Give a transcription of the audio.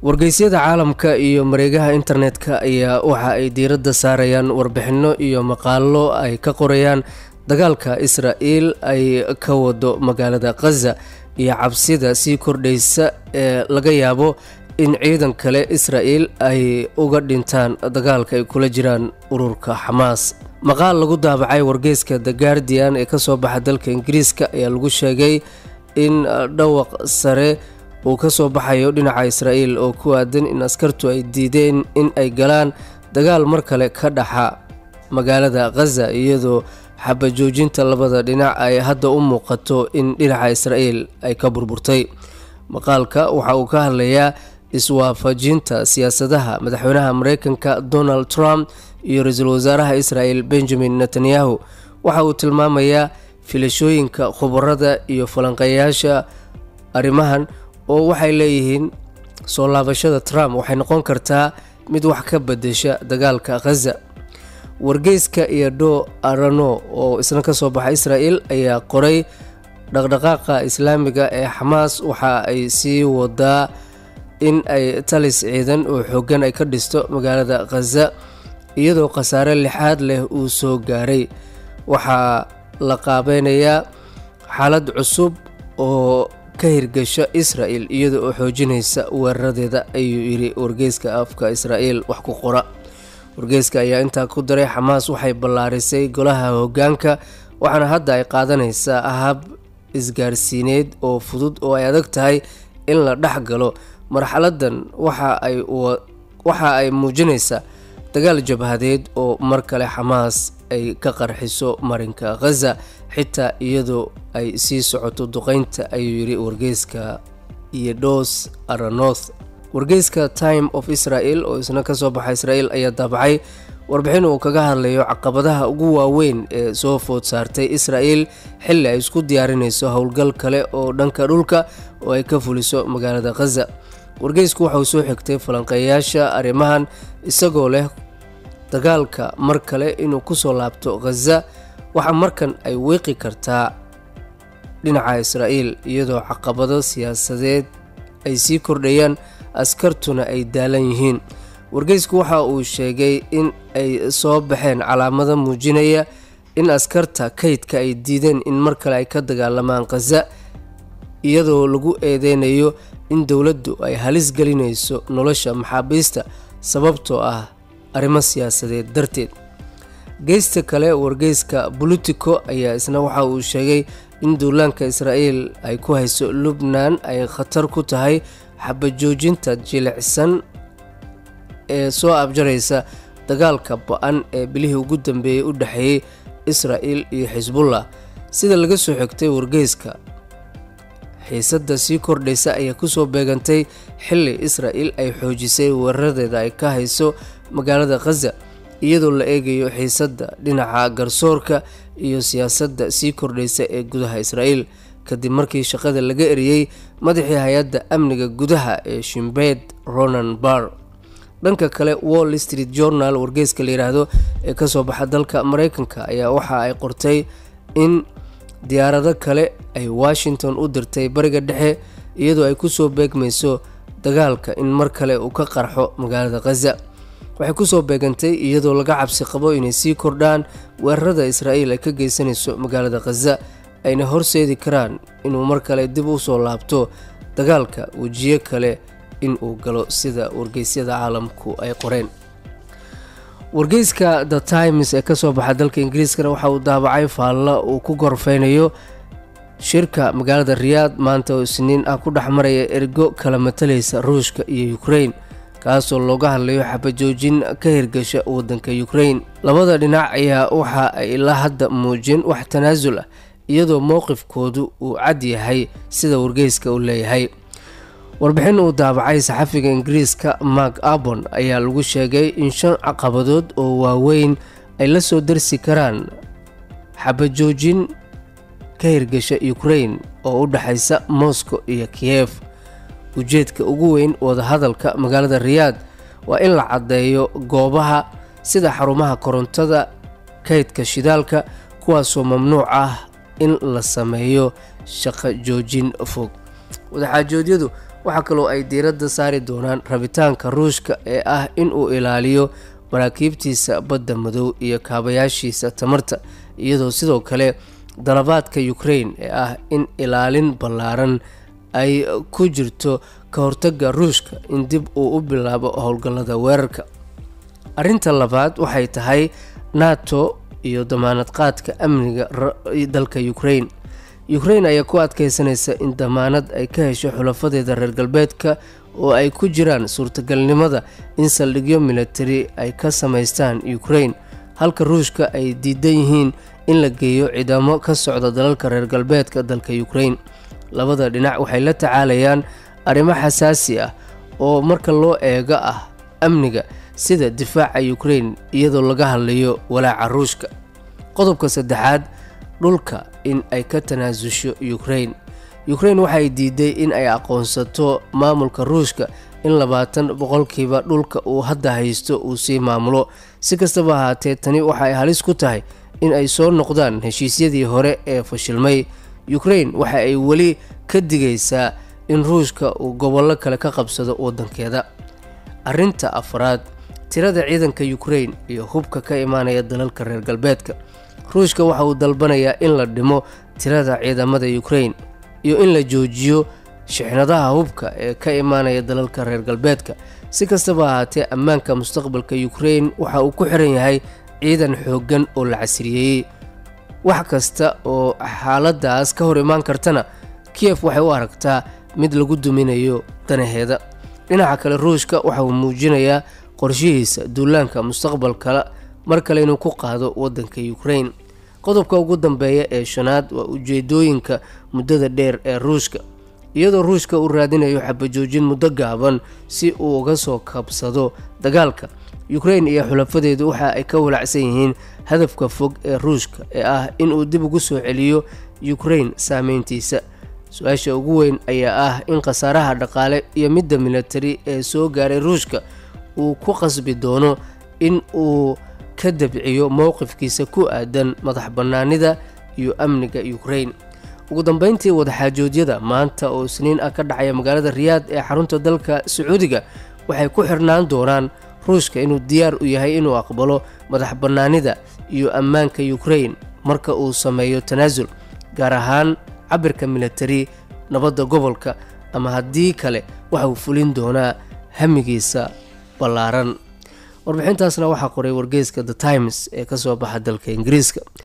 wargeysyada caalamka iyo mareegaha internetka ayaa waxa ay diiradda saarayaan warbixino iyo maqaallo ay ka qorayaan dagaalka Israa'iil ay ka wado magaalada Gaza iyo cabsida sii kordhaysa ee laga yaabo in ciidan kale Israa'iil ay uga dhintaan dagaalka ay kula jiraan ururka Hamas. maqaal lagu daabacay wargeyska The Guardian ee ka soo baxa dalka Ingiriiska ayaa lagu sheegay in dhawaq sare uu ka soo baxayo dhinaca Israa'iil oo ku aadan in askartu ay diideen in ay galaan dagaal mar kale ka dhaxa magaalada Gaza iyadoo xabajoojinta labada dhinac ay hadda u muuqato in dhinaca Israa'iil ay ka burburtay. maqaalka waxa uu ka hadlayaa iswaafajinta siyaasadaha madaxweynaha Mareykanka Donald Trump iyo ra'iisul wasaaraha Israa'iil Benjamin Netanyahu. waxa uu tilmaamayaa filashooyinka khubarada iyo falanqeeyaasha arrimahan oo waxay leeyihiin soo laabashada Trump waxay noqon kartaa mid wax ka bedesha dagaalka Gaza. wargeyska Yaddo Arano oo isna ka soo baxay Israa'iil ayaa qoray dhaqdhaqaaqa Islaamiga ee Hamas waxa ay sii wadaa in ay talis ciidan oo xooggan ay ka dhisto magaalada Gaza iyadoo khasaare lixaad leh uu soo gaaray. waxaa la qaabeynayaa xaalad cusub oo ka hirgasha Israa'iil iyadoo oo xoojinaysa weeraradeeda ayuu yiri wargeyska afka Israa'iil wax ku qora. wargeyska ayaa intaa ku daray Hamas waxay ballaarisay golaha hoggaanka waxaana hadda ay qaadanaysaa hab isgaarsiineed oo fudud oo ay adag tahay in la dhex galo. marxaladan waxa ay muujinaysaa dagaal jabhadeed oo mar kale Hamas ay ka qarxiso marinka Gaza xitaa iyadoo ay sii socoto duqeynta ayuu yiri wargeyska Yaddo Arano. wargeyska Time of Israel oo isna ka soo baxay Israa'iil ayaa daabacay warbixin uu kaga hadlayo caqabadaha ugu waaweyn ee soo food saartay Israa'iil xilli ay isku diyaarinayso howlgal kale oo dhanka dhulka oo ay ka fuliso magaalada Gaza. wargeysku waxa uu soo xigtay falanqeeyaasha arrimahan isagoo leh dagaalka mar kale inuu ku soo laabto Gaza waxa markan ay weeqi kartaa dhinaca Israa'iil iyadoo caqabado siyaasadeed ay sii kordhayaan askartuna ay daalan yihiin. wargeysku waxa uu sheegay in ay soo baxeen calaamado muujinaya in askarta kaydka ay diideen in mar kale ay ka dagaalamaan Gaza iyadoo lagu eedeynayo in dawladdu ay halis gelinayso nolosha maxaabiista sababtoo ah arrimo siyaasadeed darteed. geesta kale wargeyska Politico ayaa isna waxa uu sheegay in duulaanka Israa'iil ay ku hayso Lubnaan ay khatar ku tahay xabajoojinta jilicsan ee soo abjaraysa dagaalka ba'an ee bilihii ugu dambeeyay u dhaxeeyay Israa'iil iyo Hezbollah. sida laga soo xigtay wargeyska xiisadda sii kordhaysa ayaa ku soo beegantay xilli Israa'iil ay xoojisay weeraradeeda ay ka hayso magaalada Gaza iyadoo la eegayo xiisadda dhinaca garsoorka iyo siyaasadda sii kordhaysa ee gudaha Israa'iil kadib markii shaqada laga eriyay madaxii hay'adda amniga gudaha ee Shimbed Ronan Bar. dhanka kale Wall Street Journal wargeyska la yiraahdo ee ka soo baxa dalka Mareykanka ayaa waxa ay qortay in diyaarado kale ay Washington u dirtay bariga dhexe iyadoo ay ku soo beegmayso dagaalka in mar kale uu ka qarxo magaalada Gaza. waxay ku soo beegantay iyadoo laga cabsi qabo inay sii kordhaan weerarada Israa'iil ay ka geysanayso magaalada Gaza ayna horseedi karaan inuu mar kale dib u soo laabto dagaalka wajiye kale in uu galo sida wargeysyada caalamku ay qoreen. wargeyska The Times ee ka soo baxa dalka Ingiriiska waxa uu daabacay faalla uu ku gorfeynayo shirka magaalada Riyadh maanta oo Isniin ah ku dhaxmaraya ergo kala matalaysa Ruushka iyo Ukraine kaasoo looga hadlayo xabajoojin ka hirgasha waddanka Ukraine. labada dhinac ayaa waxa ay ilaa hadda muujin wax tanaasul ah iyadoo mowqifkoodu uu cad yahay sida wargeyska uu leeyahay. warbixin uu daabacay saxafiga Ingiriiska Mark Arbon ayaa lagu sheegay in 5 caqabadood oo waaweyn ay la soo darsi karaan xabajoojin ka hirgasha Ukraine oo u dhaxaysa Moscow iyo Kiev. ujeedka ugu weyn wadahadalka magaalada Riyadh waa in la cadeeyo goobaha sida xarumaha korontada, kaydka shidaalka kuwaasoo mamnuuc ah in la sameeyo shaqo joojin fog. wadaxaajoodyadu waxaa kaloo ay diiradda saari doonaan rabitaanka Ruushka ee ah in uu ilaaliyo maraakiibtiisa badda madow iyo kaabayaashiisa tamarta, iyadoo sidoo kale dalabaadka Ukraine ee ah in ilaalin ballaaran ay ku jirto ka hortagga Ruushka in dib uu u bilaabo howlgallada weerarka. Arrinta labaad waxay tahay NATO iyo damaanad qaadka amniga dalka Ukraine. Ukraine ayaa ku adkeysanaysa in damaanad ay ka hesho xulafadeeda reer galbeedka oo ay ku jiraan suurtagalnimada in saldhigyo military ay ka samaystaan Ukraine, halka Ruushka ay diidan yihiin in la geeyo ciidamo ka socda dalalka reer galbeedka dalka Ukraine. Labada dhinac waxay la tacaalayaan arrimo xasaasi ah oo marka loo eego ah amniga sida difaaca Ukraine, iyadoo laga hadlayo walaaca Ruushka. Qodobka saddexaad, dhulka in ay ka tanaasusho Ukraine. Ukraine waxay diiday in ay aqoonsato maamulka Ruushka in 20% dhulka uu hadda haysto uu sii maamulo. Si kastaba ahaatee, tani waxay halis ku tahay in ay soo noqdaan heshiisyadii hore ee fashilmay. Ukraine waxa ay weli ka digaysaa in Ruushka uu gobollo kale ka qabsado waddankeeda. Arrinta afraad, tirada ciidanka Ukraine iyo hubka ka imaanaya dalalka reer galbeedka. Ruushka waxa uu dalbanayaa in la dhimo tirada ciidamada Ukraine iyo in la joojiyo shixnadaha hubka ee ka imaanaya dalalka reer galbeedka. Si kastaba ahaatee, ammaanka mustaqbalka Ukraine waxa uu ku xiran yahay ciidan xooggan oo la casriyeeyay. wax kasta oo xaaladaas ka hor imaan kartana Kiev waxay u aragtaa mid lagu duminayo danaheeda. dhinaca kale, Ruushka waxa uu muujinayaa qorshihiisa duulaanka mustaqbalka mar kale inuu ku qaado waddanka Ukraine. Qodobka ugu dambeeya ee shanaad waa ujeedooyinka muddada dheer ee Ruushka. iyadoo Ruushka uu raadinayo xabajoojin muddo gaaban si uu uga soo kabsado dagaalka, Ukraine iyo xulafadeedu waxa ay ka walacsan yihiin hadafka fog ee Ruushka ee ah in uu dib ugu soo celiyo Ukraine saameyntiisa. Su'aasha ugu weyn ayaa ah in khasaaraha dhaqaale iyo midda military ee soo gaaray Ruushka uu ku qasbi doono in uu ka dabciyo mowqifkiisa ku aadan madax bannaanida iyo amniga Ukraine. ugu dambeyntii, wadaxaajoodyada maanta oo Isniin ah ka dhacaya magaalada Riyadh ee xarunta dalka Sacuudiga waxay ku xirnaan doonaan Ruushka inuu diyaar u yahay inuu aqbalo madax bannaanida iyo ammaanka Ukraine marka uu sameeyo tanaasul, gaar ahaan cabirka military, nabadda gobolka, ama haddii kale waxa uu fulin doonaa hamigiisa ballaaran. Warbixintaasna waxaa qoray wargeyska The Times ee ka soo baxa dalka Ingiriiska.